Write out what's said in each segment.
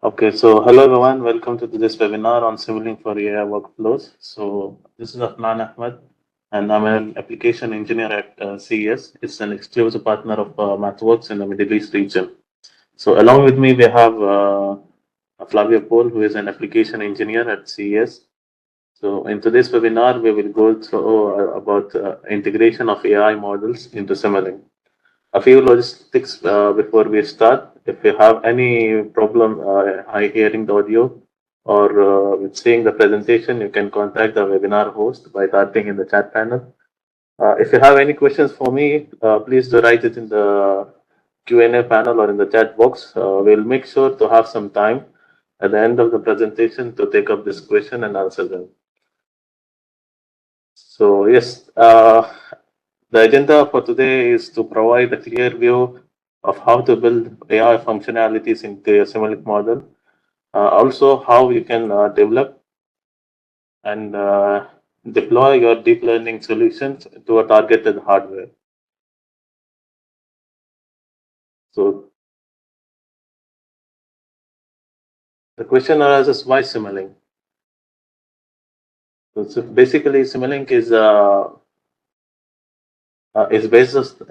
Okay, so hello everyone, welcome to this webinar on Simulink for AI workflows. So this is Afnan Ahmed, and I'm an application engineer at CES. It's an exclusive partner of MathWorks in the Middle East region. So along with me, we have Flavio Paul, who is an application engineer at CES. So in today's webinar, we will go through about integration of AI models into Simulink. A few logistics before we start. If you have any problem hearing the audio or with seeing the presentation, you can contact the webinar host by typing in the chat panel. If you have any questions for me, please do write it in the Q&A panel or in the chat box. We'll make sure to have some time at the end of the presentation to take up this question and answer them. So yes, the agenda for today is to provide a clear view of how to build AI functionalities into a Simulink model. Also, how you can develop and deploy your deep learning solutions to a targeted hardware. So the question arises, why Simulink? So basically, Simulink is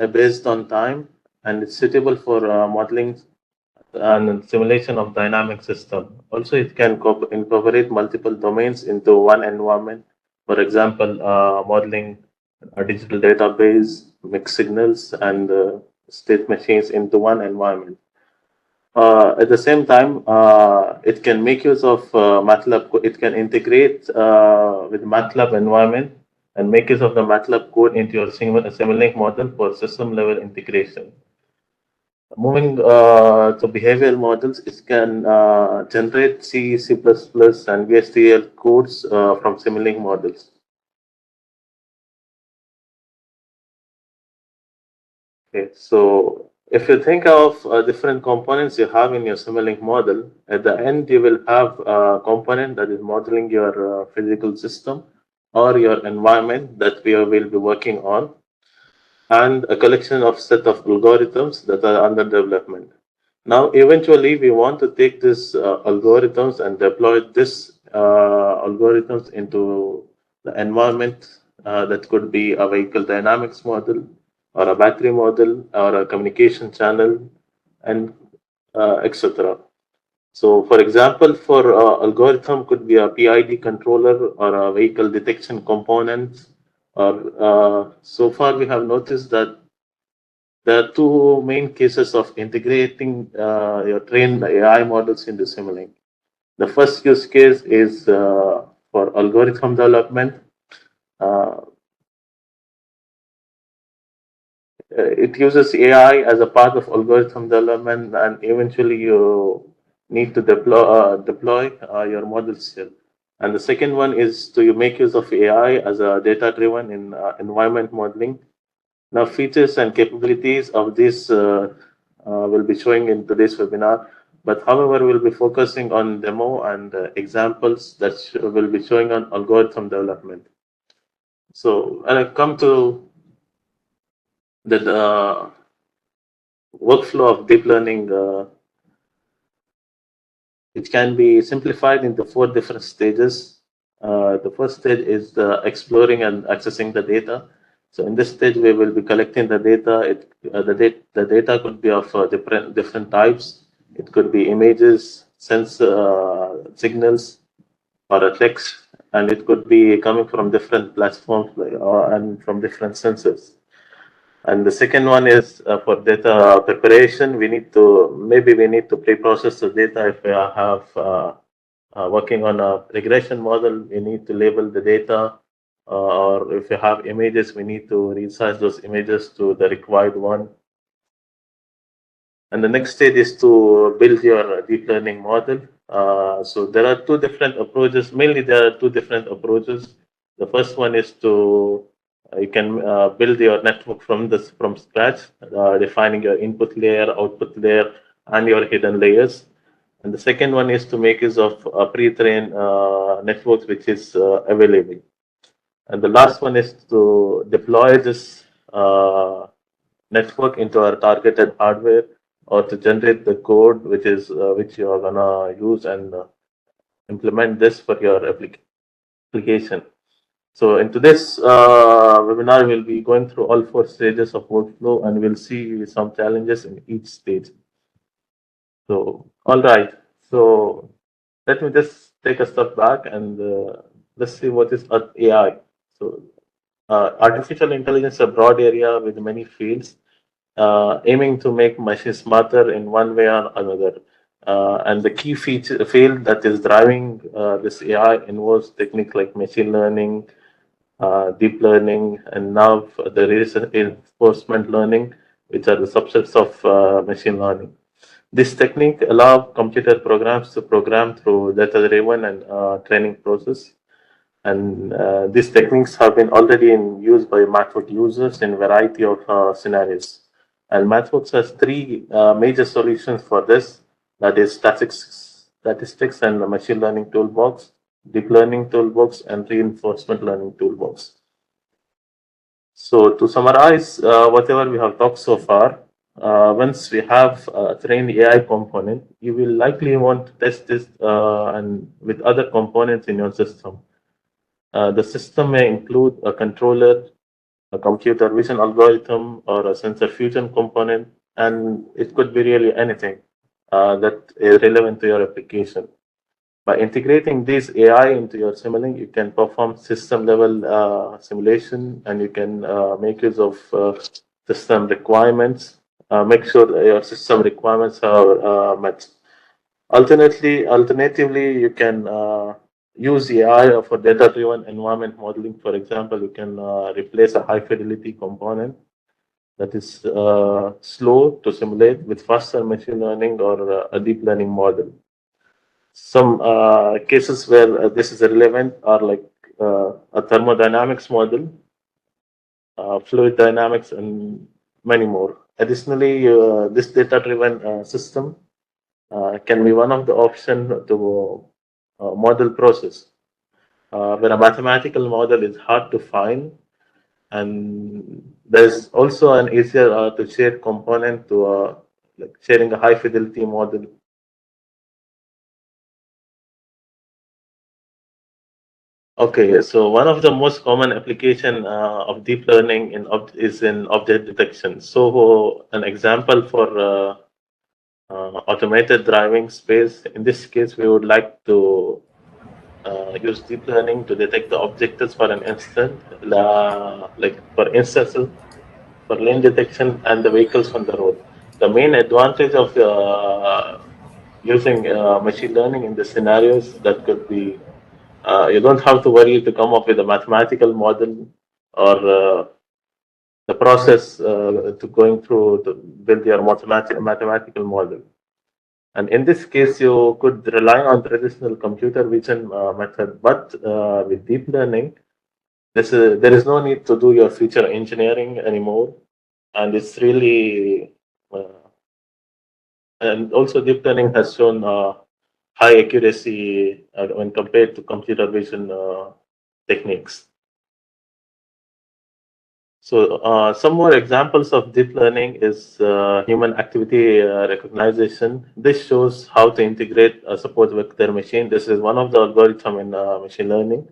based on time, and it's suitable for modeling and simulation of dynamic system. Also, it can incorporate multiple domains into one environment. For example, modeling a digital database, mixed signals, and state machines into one environment. At the same time, it can make use of MATLAB. It can integrate with MATLAB environment and make use of the MATLAB code into your Simulink model for system level integration. Moving to behavioral models, it can generate C, C++, and VSTL codes from Simulink models. Okay, so if you think of different components you have in your Simulink model, at the end you will have a component that is modeling your physical system or your environment that we will be working on, and a collection of set of algorithms that are under development. Now, eventually, we want to take these algorithms and deploy this algorithms into the environment that could be a vehicle dynamics model or a battery model or a communication channel and etc. So, for example, for algorithm could be a PID controller or a vehicle detection component. Or so far, we have noticed that there are two main cases of integrating your trained AI models into Simulink. The first use case is for algorithm development. Uh, it uses AI as a part of algorithm development, and eventually you need to deploy your models here. And the second one is to make use of AI as a data-driven in environment modeling. Now, features and capabilities of this will be showing in today's webinar, but however, we'll be focusing on demo and examples that will be showing on algorithm development. So, when I come to the workflow of deep learning, it can be simplified into 4 different stages. The first stage is exploring and accessing the data. So in this stage, we will be collecting the data. The data could be of different types. It could be images, signals, or a text, and it could be coming from different platforms and from different sensors. And the second one is for data preparation. We need to pre-process the data. If we have working on a regression model, we need to label the data. Or if you have images, we need to resize those images to the required one. And the next stage is to build your deep learning model. So there are two different approaches. Mainly, there are two different approaches. The first one is to you can build your network from scratch, defining your input layer, output layer, and your hidden layers. And the second one is to make use of pre-trained networks, which is available. And the last one is to deploy this network into our targeted hardware or to generate the code which you are gonna use and implement this for your application. So in today's webinar, we'll be going through all four stages of workflow, and we'll see some challenges in each stage. So, all right. So let me just take a step back and let's see what is AI. So artificial intelligence is a broad area with many fields, aiming to make machines smarter in one way or another. And the key field that is driving this AI involves techniques like machine learning, deep learning, and now there is reinforcement learning, which are the subsets of machine learning. This technique allows computer programs to program through data-driven and training process. And these techniques have been already in use by MATLAB users in a variety of scenarios. And MATLAB has three major solutions for this. That is statistics and the machine learning toolbox, deep learning toolbox, and reinforcement learning toolbox. So to summarize whatever we have talked so far, once we have a trained AI component, you will likely want to test this and with other components in your system. The system may include a controller, a computer vision algorithm, or a sensor fusion component, and it could be really anything that is relevant to your application. By integrating this AI into your Simulink, you can perform system level simulation, and you can make use of system requirements, make sure that your system requirements are met. Alternatively, you can use AI for data-driven environment modeling. For example, you can replace a high-fidelity component that is slow to simulate with faster machine learning or a deep learning model. Some cases where this is relevant are like a thermodynamics model, fluid dynamics, and many more. Additionally, this data-driven system can be one of the options to model process, where a mathematical model is hard to find, and there's also an easier to share component to like sharing a high fidelity model. Okay, so one of the most common application of deep learning is in object detection. So an example for automated driving space. In this case, we would like to use deep learning to detect the objects for an instant, like for instance, for lane detection and the vehicles on the road. The main advantage of using machine learning in the scenarios that could be you don't have to worry to come up with a mathematical model or the process to going through to build your mathematical model. And in this case, you could rely on traditional computer vision method, but with deep learning, there is no need to do your feature engineering anymore, and it's really and also deep learning has shown high accuracy when compared to computer vision techniques. So some more examples of deep learning is human activity recognition. This shows how to integrate a support vector machine. This is one of the algorithm in machine learning,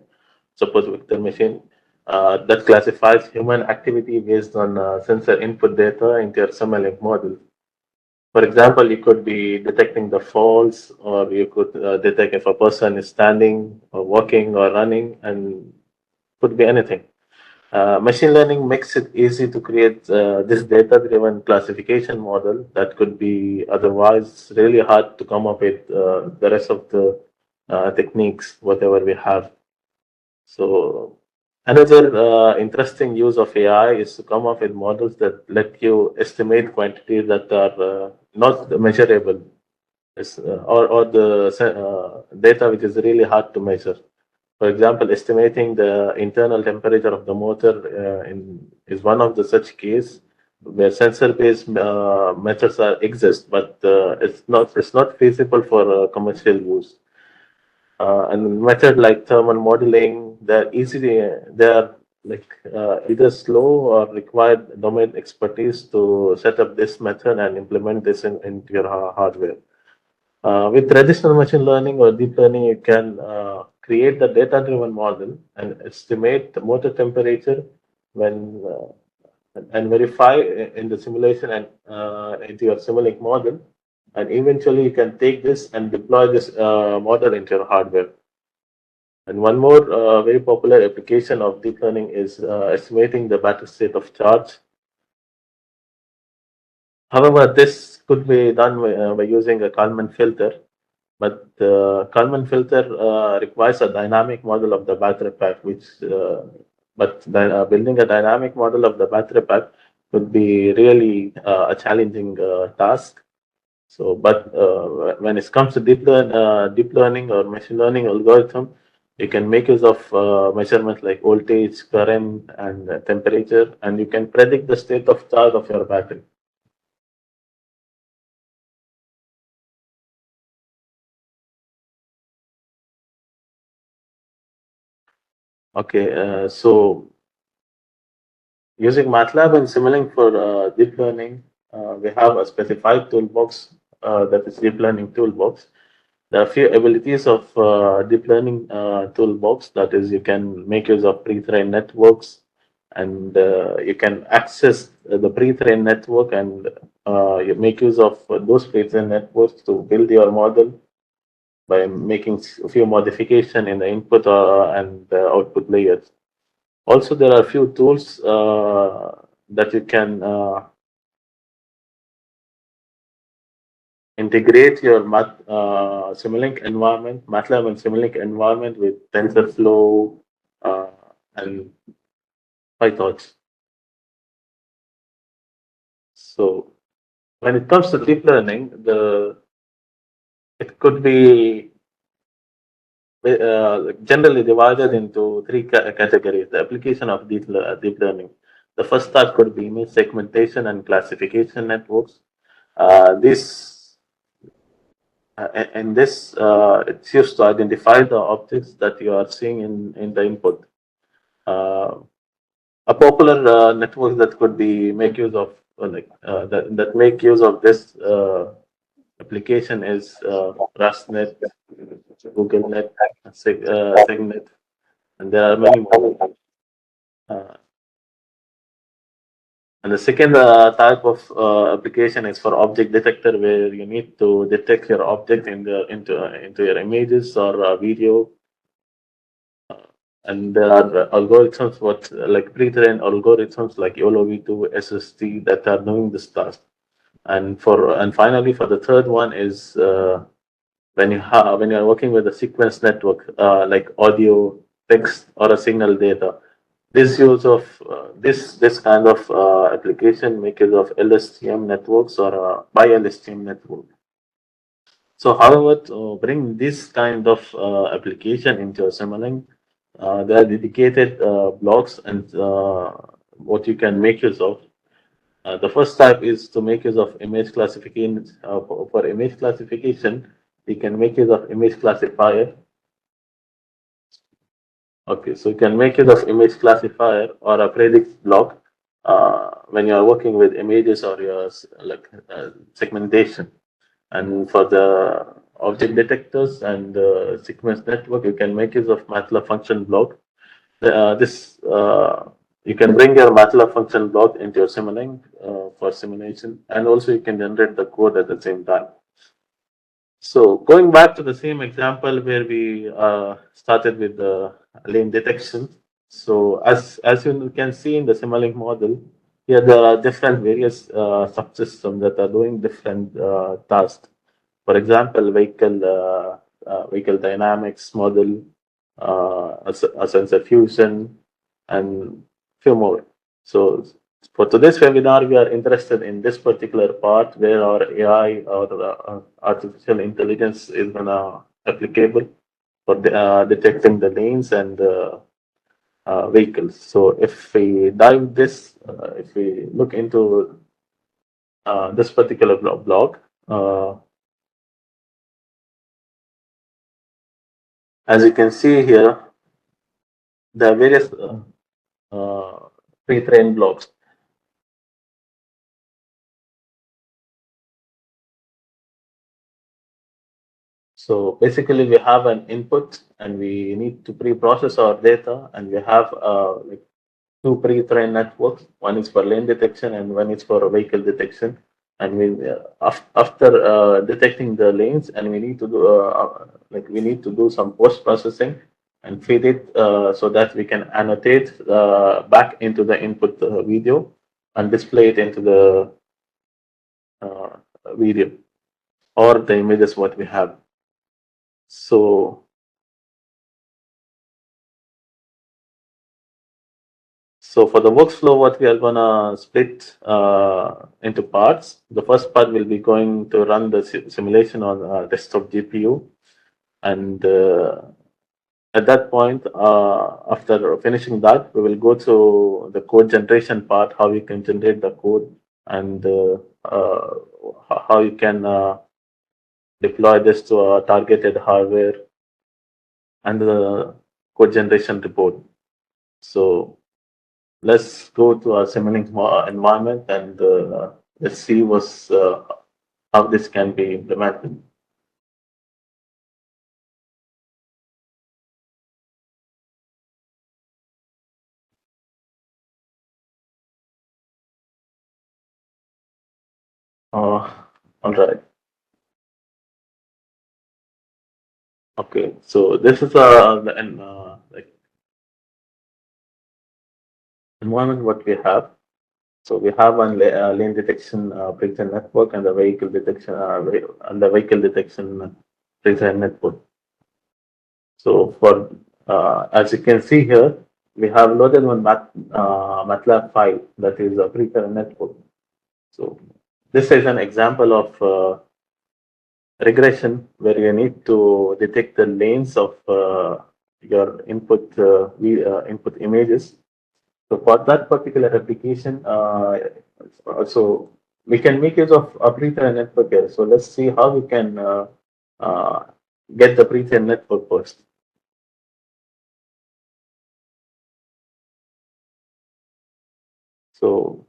support vector machine, that classifies human activity based on sensor input data into your Simulink model. For example, you could be detecting the falls, or you could detect if a person is standing or walking or running, and could be anything. Machine learning makes it easy to create this data-driven classification model that could be otherwise really hard to come up with the rest of the techniques, whatever we have. So another interesting use of AI is to come up with models that let you estimate quantities that are not measurable, or the data which is really hard to measure. For example, estimating the internal temperature of the motor is one of the such case where sensor-based methods exist, but it's not feasible for commercial use. And method like thermal modeling, they're easily they are either slow or required domain expertise to set up this method and implement this into your hardware. With traditional machine learning or deep learning, you can create the data-driven model and estimate the motor temperature when and verify in the simulation and into your Simulink model. And eventually, you can take this and deploy this model into your hardware. And one more very popular application of deep learning is estimating the battery state of charge. However, this could be done by using a Kalman filter, but the Kalman filter requires a dynamic model of the battery pack, building a dynamic model of the battery pack would be really a challenging task. So, but when it comes to deep learning or machine learning algorithm, you can make use of measurements like voltage, current, and temperature, and you can predict the state of charge of your battery. Okay, so using MATLAB and Simulink for deep learning, we have a specified toolbox that is deep learning toolbox. There are few abilities of deep learning toolbox. That is, you can make use of pre-trained networks, and you can access the pre-trained network and you make use of those pre-trained networks to build your model by making a few modification in the input and the output layers. Also, there are a few tools that you can integrate your Simulink environment, MATLAB and Simulink environment with TensorFlow uh, and PyTorch. So when it comes to deep learning, it could be generally divided into three categories. The application of deep learning. The first type could be image segmentation and classification networks. This and this it's used to identify the objects that you are seeing in the input. Uh, a popular network that could be make use of that make use of this application is RASNet, GoogleNet, SegNet, and there are many more. Uh, and the second type of application is for object detector, where you need to detect your object into your images or video. And there are algorithms, what like pre-trained algorithms like YOLO V2, SST that are doing this task. And finally, for the third one is when you're working with a sequence network like audio, text, or a signal data. This use of this kind of application make use of LSTM networks or by LSTM network. So, however, to bring this kind of application into a Simulink, there are dedicated blocks and what you can make use of. The first type is to make use of image classification. For image classification, you can make use of image classifier. Okay, so you can make use of image classifier or a predict block when you are working with images or your segmentation. And for the object detectors and sequence network, you can make use of MATLAB function block. This You can bring your MATLAB function block into your Simulink for simulation, and also you can generate the code at the same time. So going back to the same example where we started with the lane detection. So as you can see in the Simulink model, here there are different various subsystems that are doing different tasks. For example, vehicle dynamics model, a sensor fusion, and few more. So for today's webinar, we are interested in this particular part where our AI or artificial intelligence is gonna applicable for detecting the lanes and vehicles. So if we dive this, if we look into this particular block, as you can see here, there are various uh, pre-trained blocks. So basically, we have an input, and we need to pre-process our data, and we have like two pre-trained networks. One is for lane detection, and one is for vehicle detection. And after detecting the lanes, and we need to do we need to do some post processing and feed it so that we can annotate back into the input video and display it into the uh, video or the images what we have. So So for the workflow, what we are gonna split into parts. The first part will be going to run the simulation on desktop GPU, and at that point, after finishing that, we will go to the code generation part, how you can generate the code, and how you can deploy this to a targeted hardware, and the code generation report. So let's go to our Simulink environment, and let's see how this can be implemented. Uh, all right. Okay. So this is like environment what we have. So we have one lane detection printer network and the vehicle detection printer network. So for as you can see here, we have loaded one MATLAB file that is a printer network. So this is an example of regression where you need to detect the lanes of your input images. So for that particular application, also we can make use of a pre-trained network here. So let's see how we can uh, get the pre-trained network first. So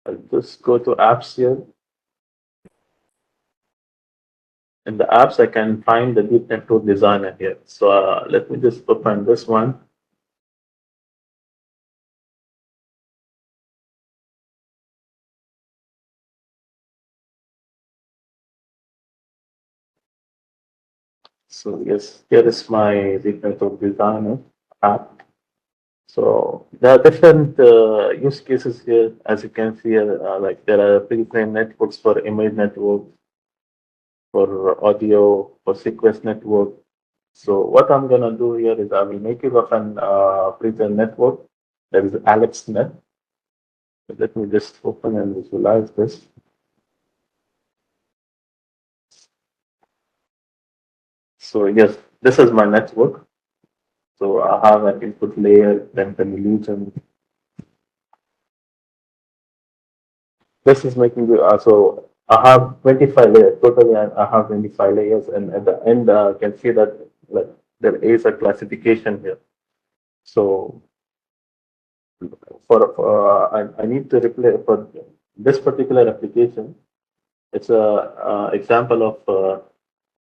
I'll just go to apps here. In the apps, I can find the deep network designer here. So let me just open this one. So yes, here is my deep network designer app. So there are different use cases here. As you can see, like there are pre-trained networks for image network, for audio, for sequence network. So what I'm gonna do here is I will make use of an pre-trained network. That is AlexNet. Let me just open and visualize this. So yes, this is my network. So I have an input layer, then the illusion. This is making the so I have 25 layers totally. I have 25 layers, and at the end, I can see that like there is a classification here. So I need to replace for this particular application. It's a example of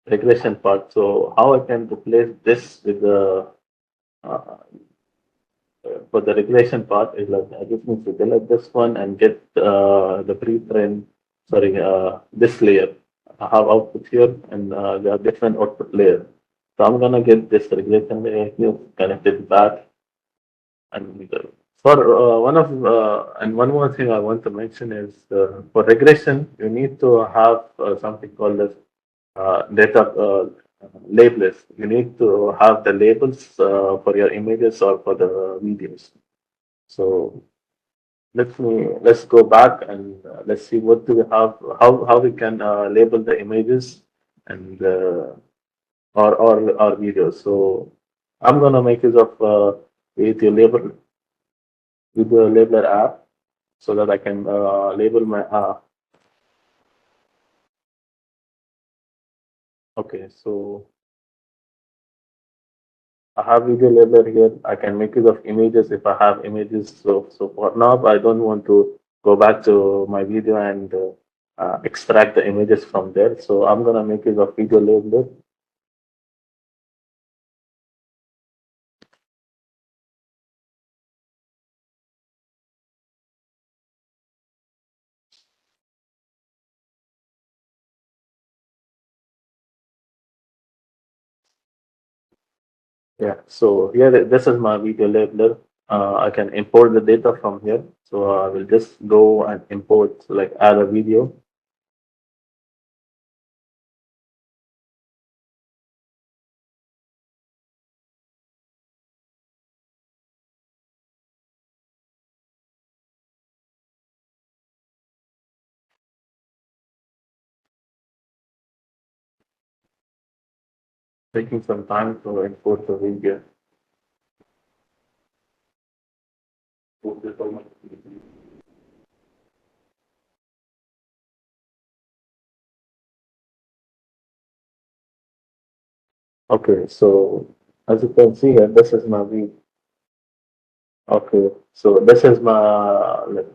regression part. So how I can replace this with the uh, for the regression part is like I just need to delete this one and get the pre-trained, sorry, this layer. I have output here and there are different output layers. So I'm gonna get this regression layer here connected back. And for one more thing I want to mention is for regression you need to have something called as data labelers. You need to have the labels for your images or for the videos. So let's go back and let's see what do we have, how we can label the images and or videos. So I'm gonna make use of video labeler app so that I can label my Okay, so I have video labeler here. I can make use of images if I have images. So for now, I don't want to go back to my video and extract the images from there. So I'm gonna make use of video labeler. Yeah. So here, this is my video labeler. I can import the data from here. So I will just go and import, like add a video. Taking some time to import the video. Okay, so as you can see here, this is my video. Okay, so this is my like,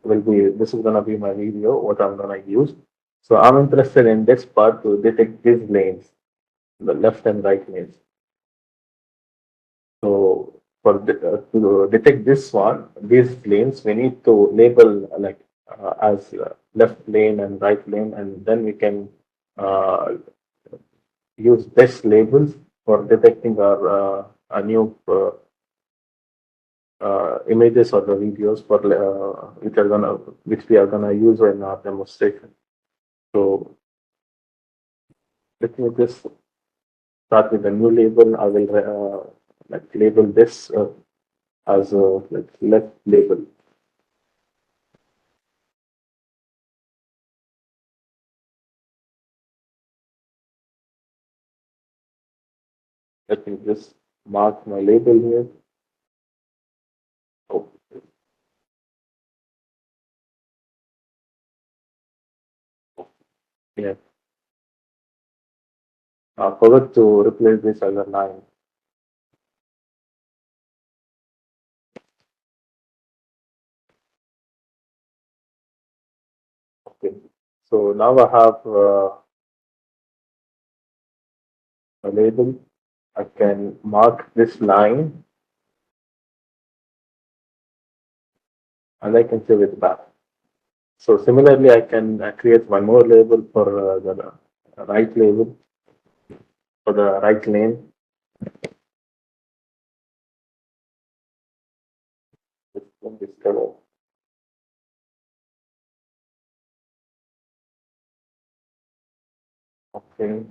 will be this is gonna be my video. What I'm gonna use. So I'm interested in this part to detect these lanes, the left and right lanes. So for to detect this one, these lanes, we need to label as left lane and right lane, and then we can uh, use this labels for detecting our new images or the videos for which we are gonna use in our demonstration. So let me just start with a new label. I will like label this as a like left label. Let me just mark my label here. Oh, yeah. I forgot to replace this as a line. Okay. So now I have a label. I can mark this line and I can save it back. So similarly, I can create one more label for the right label for the right lane. This one is color. Okay.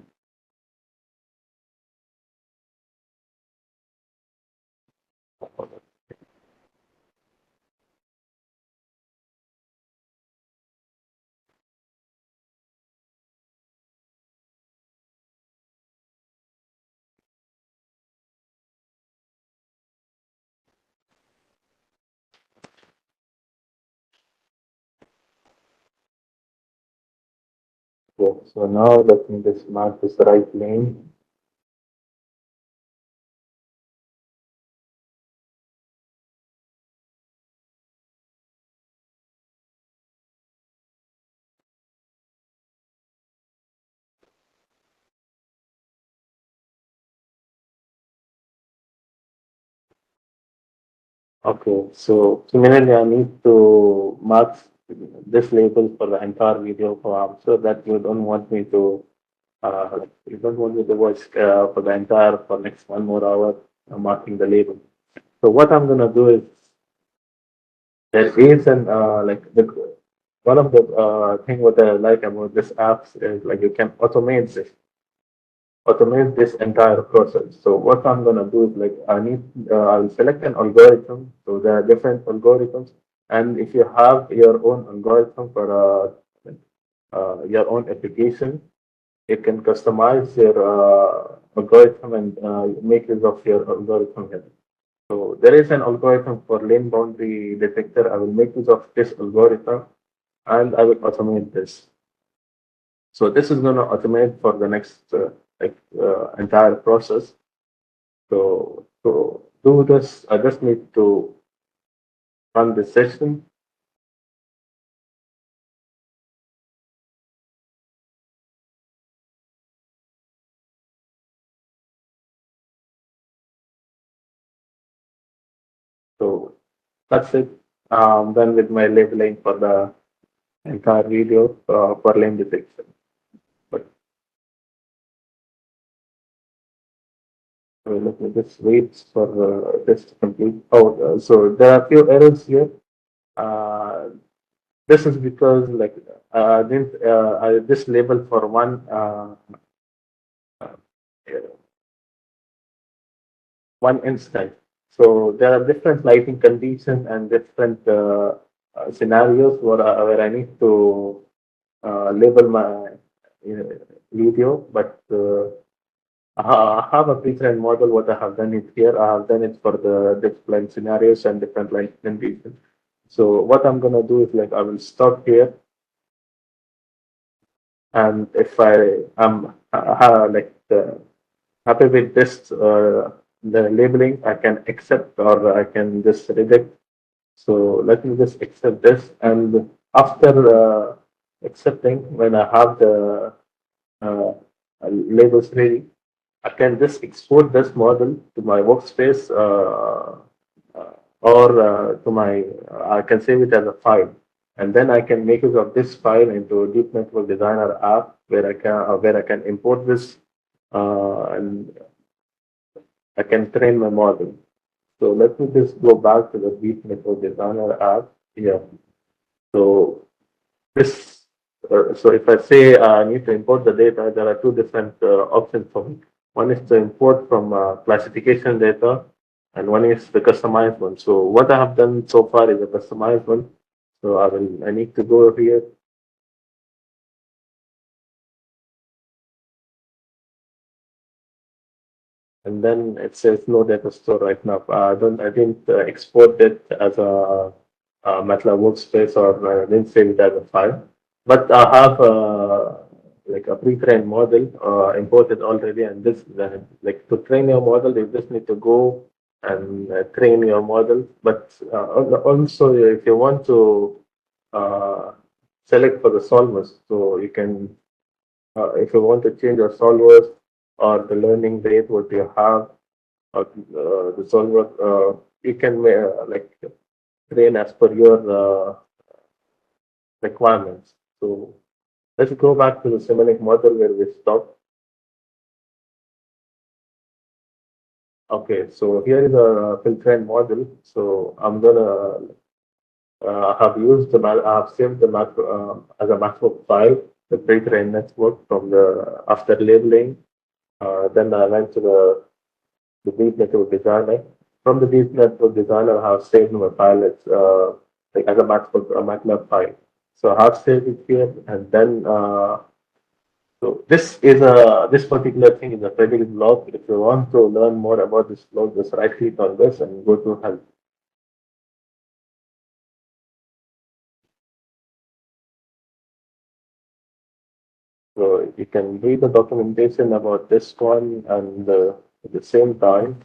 So now let me just mark this right lane. Okay, so similarly, I need to mark this label for the entire video. So I'm sure that you don't want me to, you don't want me to watch for the entire for next 1 more hour marking the label. So what I'm gonna do is there is an one of the thing what I like about this apps is like you can automate this entire process. So what I'm gonna do is like I'll select an algorithm. So there are different algorithms, and if you have your own algorithm for your own application, you can customize your algorithm and make use of your algorithm here. So there is an algorithm for lane boundary detector. I will make use of this algorithm and I will automate this. So this is going to automate for the next entire process. So to do this, I just need to run this session. So that's it. Done with my labeling for the entire video for lane detection. But let me just wait for this to complete. Oh, so there are a few errors here. Uh, this is because like didn't I this label for uh, one instance. So there are different lighting conditions and different scenarios where I need to label my video, but I have a pre-trained model. What I have done it here, I have done it for the different scenarios and different lighting conditions. So what I'm gonna do is like I will stop here, and if I am like happy with this the labeling, I can accept or I can just reject. So let me just accept this, and after accepting, when I have the uh, labels ready, I can just export this model to my workspace or to my, I can save it as a file. And then I can make use of this file into a Deep Network Designer app where I can import this and I can train my model. So let me just go back to the Deep Network Designer app here. So this, so if I say I need to import the data, there are two different options for me. One is to import from classification data, and one is the customized one. So what I have done so far is a customized one. So I need to go here, and then it says no data store right now. I didn't export it as MATLAB workspace or I didn't save it as a file. But I have like a pre-trained model imported already, and this like to train your model, you just need to go and train your model. But also, if you want to uh, select for the solvers, so you can if you want to change your solvers or the learning rate what you have or the solver, you can like train as per your requirements. So let's go back to the Simulink model where we stopped. Okay, so here is a filtering model. So I'm gonna have used I have saved the map as a MATLAB file, the pre-trained network from the after labeling. Then I went to the deep network designer. From the deep network designer, I have saved my file like as a MATLAB file. So I have saved it here, and then so this particular thing is a predict block. If you want to learn more about this block, just right click on this and go to help. So you can read the documentation about this one, and at the same time,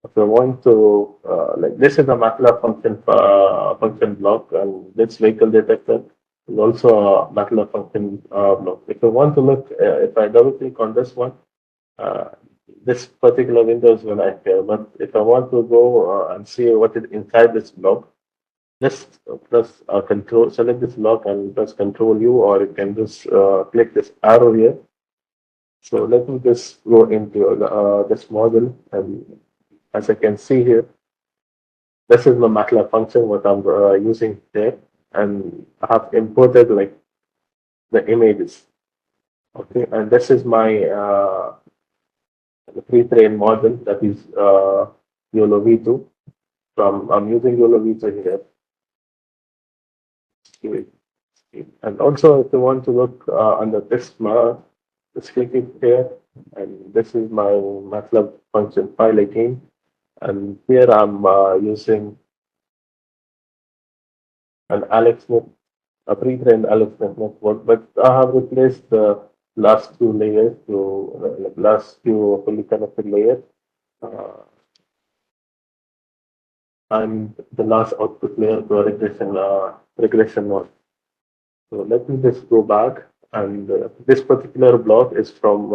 if you want to like this is a MATLAB function block, and this vehicle detector is also a MATLAB function block. If you want to look, if I double click on this one, uh, this particular window is going to appear. But if I want to go and see what is inside this block, just press control, select this block and press Control U, or you can just click this arrow here. So let me just go into this model, and as I can see here, this is my MATLAB function what I'm using there, and I have imported like the images. Okay, and this is my pre-trained model that is YOLO V2. From I'm using YOLO V2 here. And also, if you want to look under this mark, just click it here, and this is my MATLAB function file again. And here I'm using an Alex a pre-trained allotment network, but I have replaced the last two layers to last two fully connected layers. Uh, and the last output layer to a regression node. So let me just go back, and this particular block is from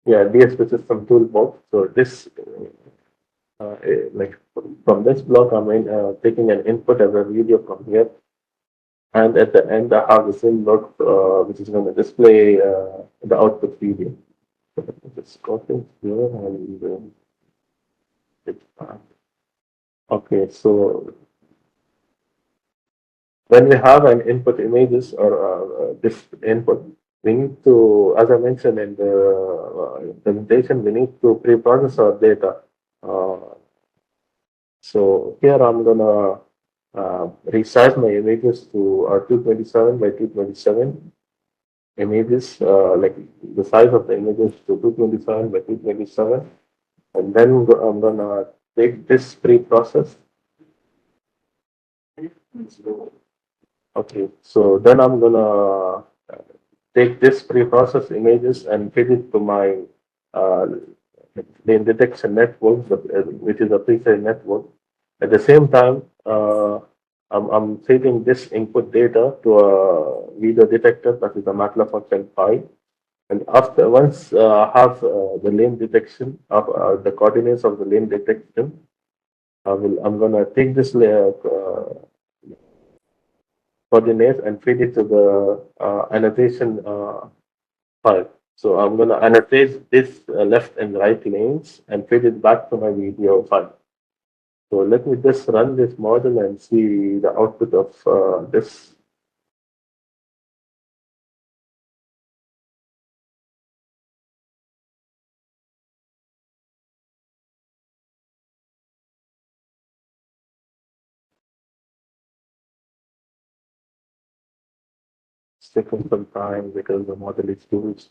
yeah, DSP system toolbox. So this like from this block, I'm taking an input as a video from here, and at the end, I have the same block which is going to display the output video. So let me just copy it here and it's back. Okay, so when we have an input images or this input, we need to, as I mentioned in the presentation, we need to pre-process our data. Uh, so here I'm gonna resize my images to 227 by 227 images, like the size of the images to 227 by 227, and then I'm gonna take this pre-process. Okay, so then I'm gonna take this pre-processed images and feed it to my uh, lane detection network, which is a preset network. At the same time, I'm feeding this input data to a video detector that is a MATLAB function pi. And after once I have the lane detection of the coordinates of the lane detection, I'm gonna take this layer, coordinates and feed it to the annotation file. So I'm going to annotate this left and right lanes and feed it back to my video file. So let me just run this model and see the output of this. It's taking some time because the model is huge.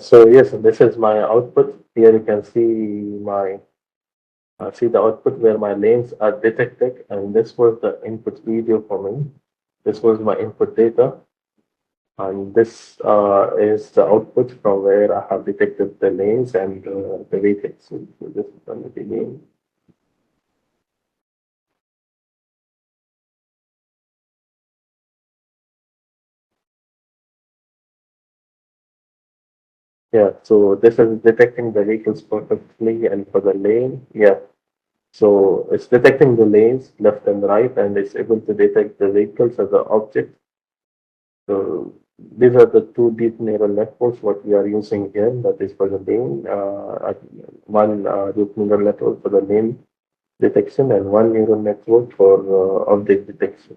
So yes, this is my output. Here you can see my see the output where my lanes are detected, and this was the input video for me. This was my input data. And this is the output from where I have detected the lanes and the weightage. So this is going to be name. Yeah, so this is detecting the vehicles perfectly, and for the lane, yeah. So it's detecting the lanes left and right, and it's able to detect the vehicles as an object. So these are the two deep neural networks what we are using here. That is for the lane, one deep neural network for the lane detection, and one neural network for object detection.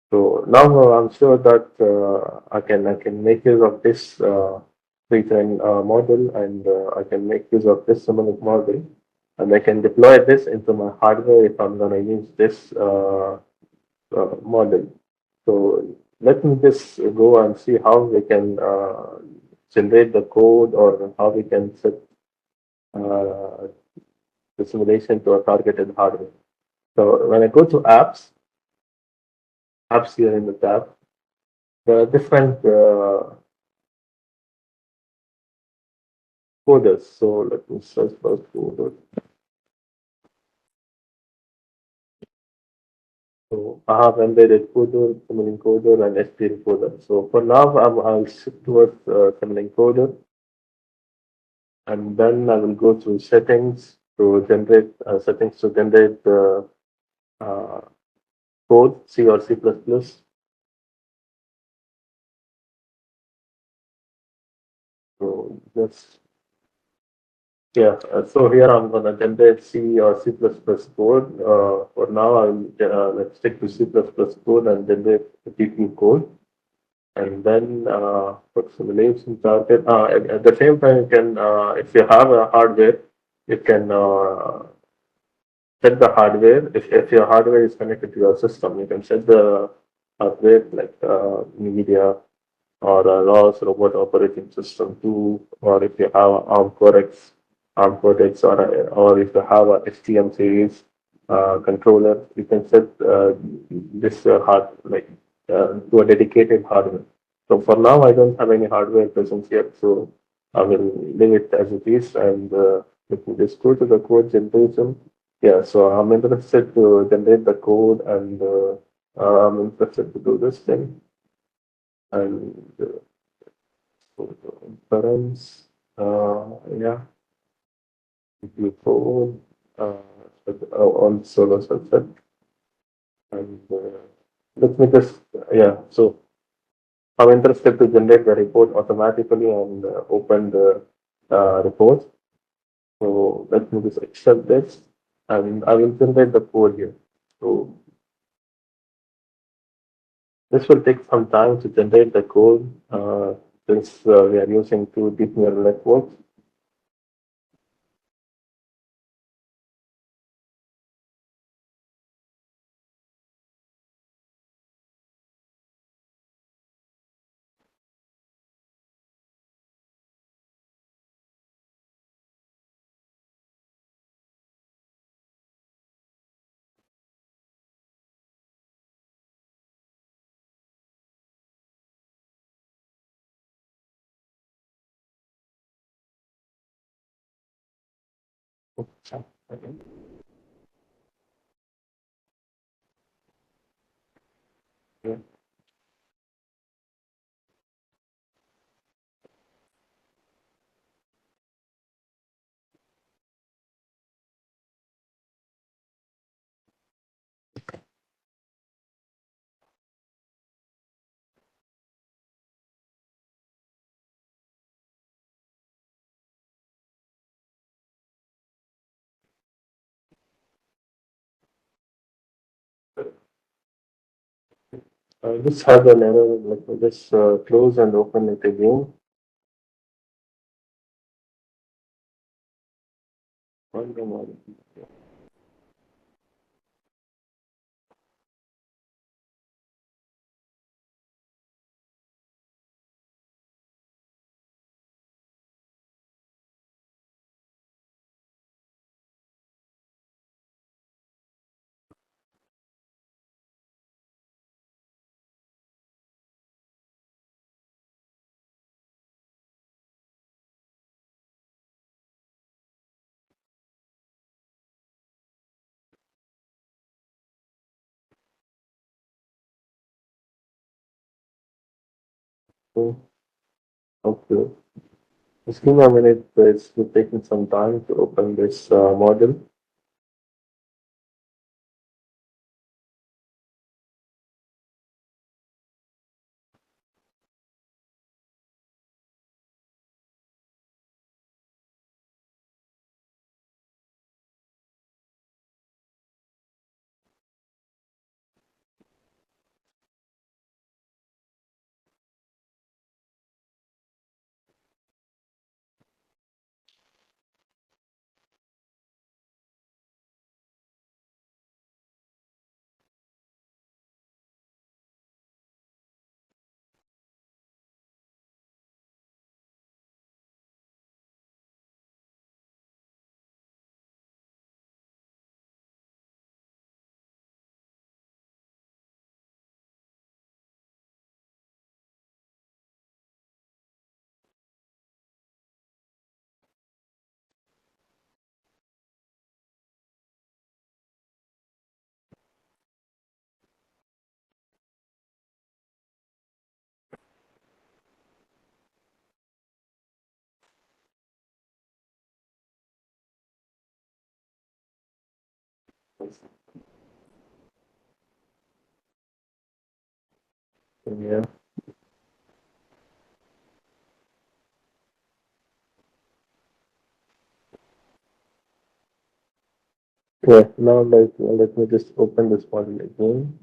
So now I'm sure that I can make use of this pre-trained model, and I can make use of this Simulink model, and I can deploy this into my hardware if I'm going to use this model. So let me just go and see how we can generate the code, or how we can set uh, the simulation to a targeted hardware. So when I go to apps here in the tab, there are different coders. So let me search for coders. So I have embedded coder, Simulink coder, and SPL coder. So for now, I'll shift towards Simulink coder, and then I will go to settings to generate the uh, code, C or C++. So just yeah. So here I'm gonna generate C or C++ code. For now, let's stick to C++ code and generate the TP code. And then for simulation target, at the same time, you can, if you have a hardware, you can set the hardware. If your hardware is connected to your system, you can set the hardware like media or a ROS robot operating system too, or if you have ARM Cortex, or if you have a STM series controller, you can set this hard like to a dedicated hardware. So for now, I don't have any hardware presence yet, so I will leave it as it is, and let me just go to the code generation. Yeah, so I'm interested to generate the code, and I'm interested to do this thing. And inference, yeah, you code, on solo subset. And let me just, yeah, so I'm interested to generate the report automatically and open the report. So let me just accept this, and I will generate the code here. So this will take some time to generate the code since we are using two deep neural networks. Okay. Yeah. I just had an error. Let me just close and open it again. One more. Okay. Just give me a minute. It's taking some time to open this model. Yeah. Yeah. Now, let me just open this model again.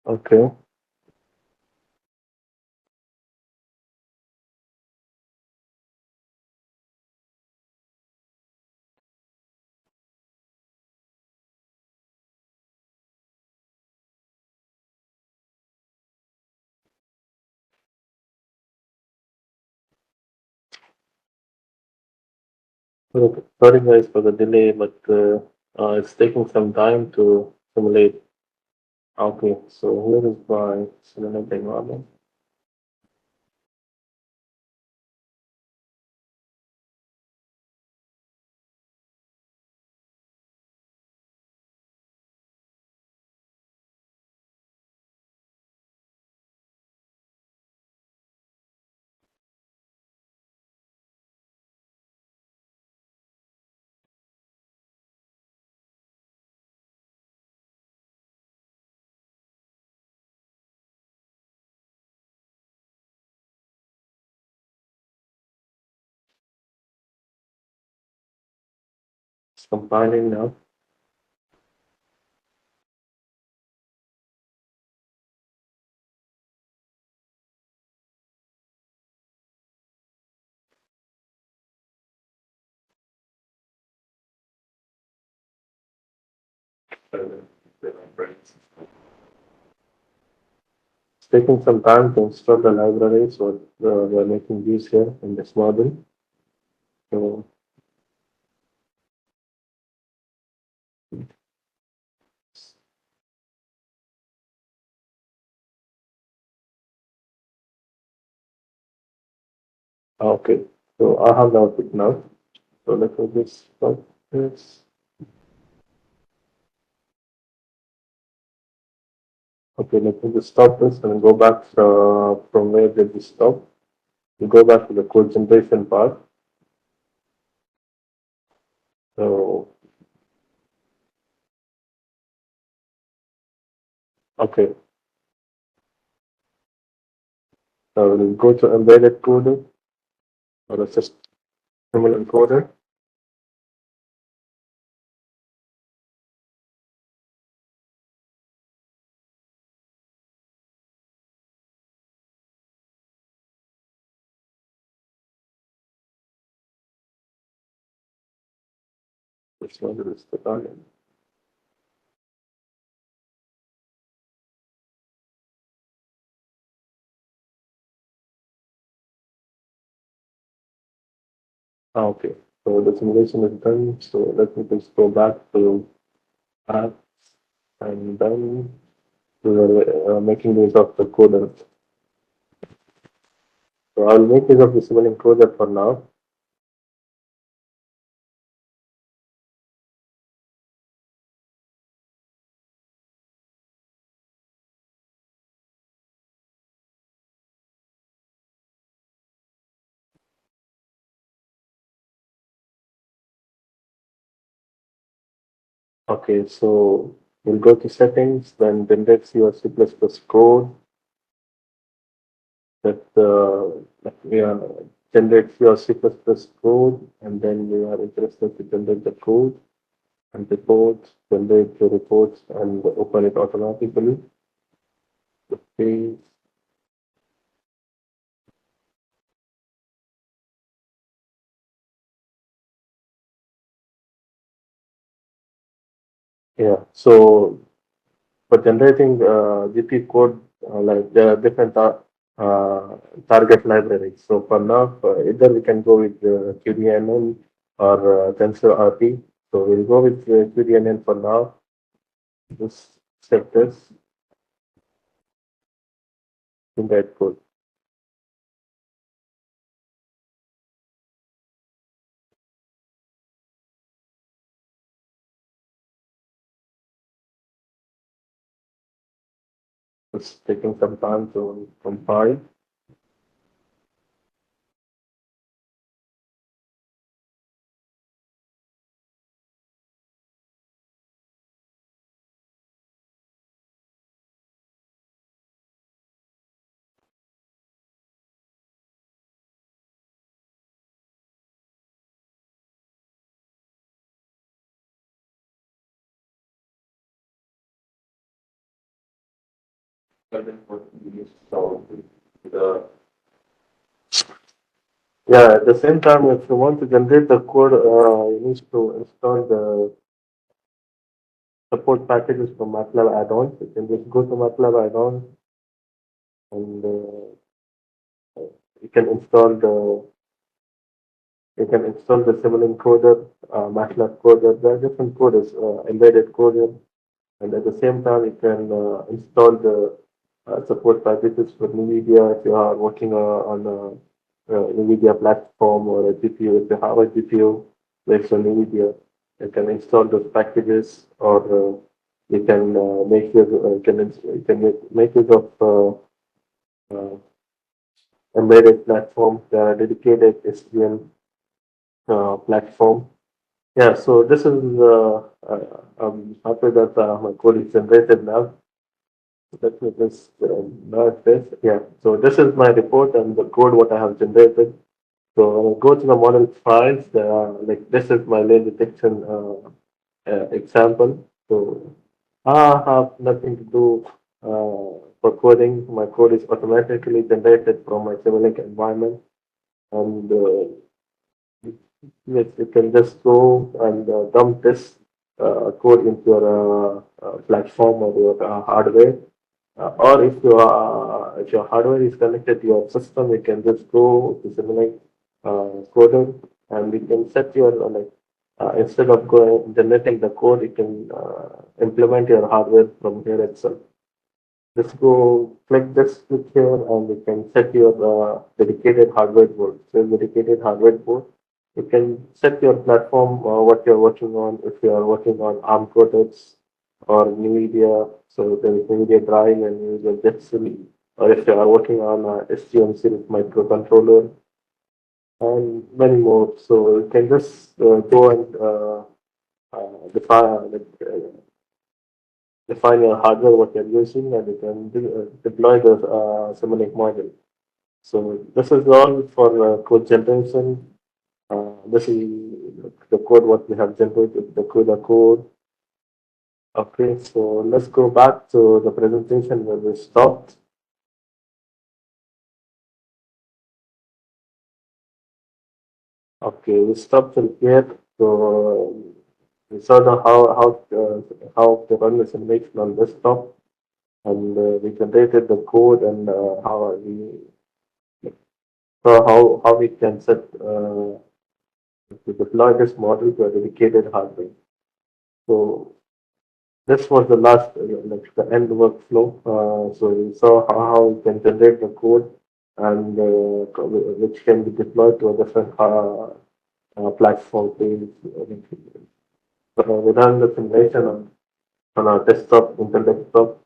Okay. Okay. Sorry guys for the delay, but it's taking some time to simulate. Okay. So here is my simulate environment. It's compiling now. It's taking some time to install the libraries what we're making use here in this model. So, okay. So I have the output now. So let me just stop this. Okay, let me just stop this and go back from where did we stop. We go back to the code generation part. So, okay. So we'll go to embedded coder or a system encoder. Which one is the target? Okay. So the simulation is done. So let me just go back to apps and then we are making use of the coder. So I'll make use of the Simulink coder for now. Okay, so we'll go to settings, then generate your C++ code that we are generate your C++ code, and then we are interested to generate the code and reports, generate the reports and open it automatically. Okay. Yeah, so for generating GP code, like there are different uh, target library. So for now, either we can go with QDNN or TensorRT. So we'll go with QDNN for now. Just set this in that code. It's taking some time to compile. So the yeah, at the same time, if you want to generate the code, you need to install the support packages from MATLAB add-ons. You can just go to MATLAB add-ons and you can install the you can install the Simulink coder, MATLAB coder. There are different coders, embedded coder, and at the same time, you can install the support packages for NVIDIA if you are working on a NVIDIA platform or a GPU. If you have a GPU based on NVIDIA, you can install those packages, or you can you can make use of embedded platforms, dedicated SVM platform. Yeah, so this is I'm happy that my code is generated now. Let me just merge this. Yeah, so this is my report and the code what I have generated. So when I go to the model files, like this is my lane detection example. So I have nothing to do for coding. My code is automatically generated from my Simulink environment, and yes, you can just go and dump this code into your platform or your hardware. Or if your hardware is connected to your system, you can just go to Simulink coder, and you can set your instead of going generating the code, you can implement your hardware from here itself. Just go click this switch here, and you can set your dedicated hardware board. So dedicated hardware board, you can set your platform, what you're working on. If you are working on ARM Cortex or NVIDIA, so there is NVIDIA Drive and NVIDIA Jetson, or if you are working on STM series microcontroller and many more. So you can just go and define your hardware, what you're using, and you can deploy the Simulink model. So this is all for code generation. This is the code what we have generated, the code. Okay, so let's go back to the presentation where we stopped. Okay, we stopped till here. So we saw the how to run the simulation on desktop, and we generated the code, and how we saw how we can set to deploy this model to a dedicated hardware. So this was the last, like the end workflow. So we saw how we can generate the code, and which can be deployed to a different platform. So we ran the simulation on our desktop, Intel desktop,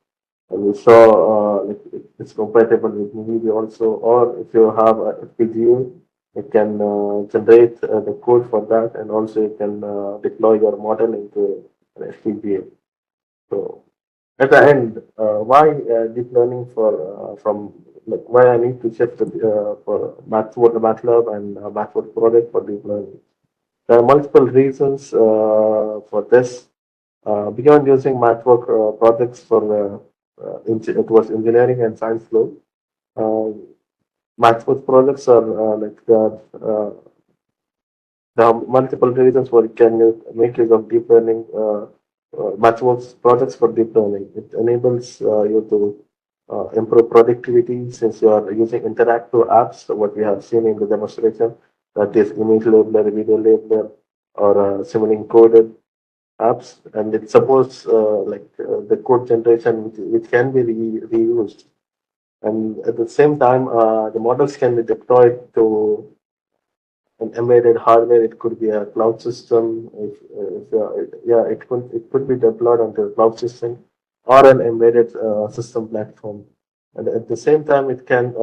and we saw like it's compatible with NVIDIA also. Or if you have a FPGA, you can generate the code for that, and also you can deploy your model into an FPGA. So at the end, why deep learning for from like why I need to shift for MATLAB and backward product for deep learning. There are multiple reasons for this. Beyond using MATLAB projects for it was engineering and science flow. Uh, MATLAB projects are there are multiple reasons why you can make use of deep learning. MATLAB projects for deep learning. It enables you to improve productivity since you are using interactive apps. So what we have seen in the demonstration, that is image labeler, video labeler, or Simulink coded apps, and it supports the code generation which can be reused. And at the same time, the models can be deployed to an embedded hardware. It could be a cloud system. Yeah, it could be deployed onto a cloud system or an embedded system platform. And at the same time, it can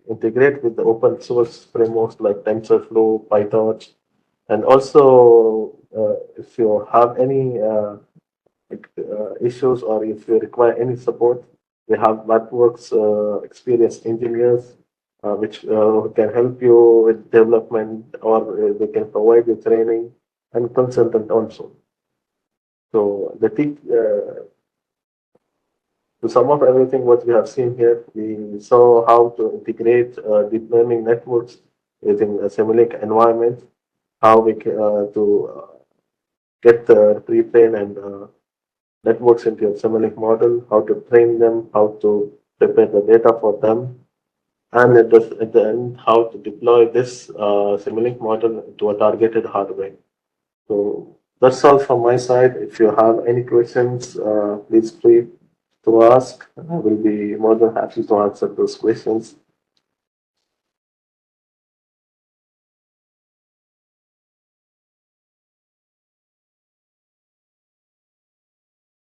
integrate with the open source frameworks like TensorFlow, PyTorch, and also if you have any issues or if you require any support, we have networks experienced engineers which can help you with development, or they can provide you training and consultant also. So to sum up everything what we have seen here, we saw how to integrate deep learning networks using a Simulink environment, how we can to get the pre-train and networks into your Simulink model, how to train them, how to prepare the data for them, and at the end, how to deploy this Simulink model to a targeted hardware. So that's all from my side. If you have any questions, please free to ask. I will be more than happy to answer those questions.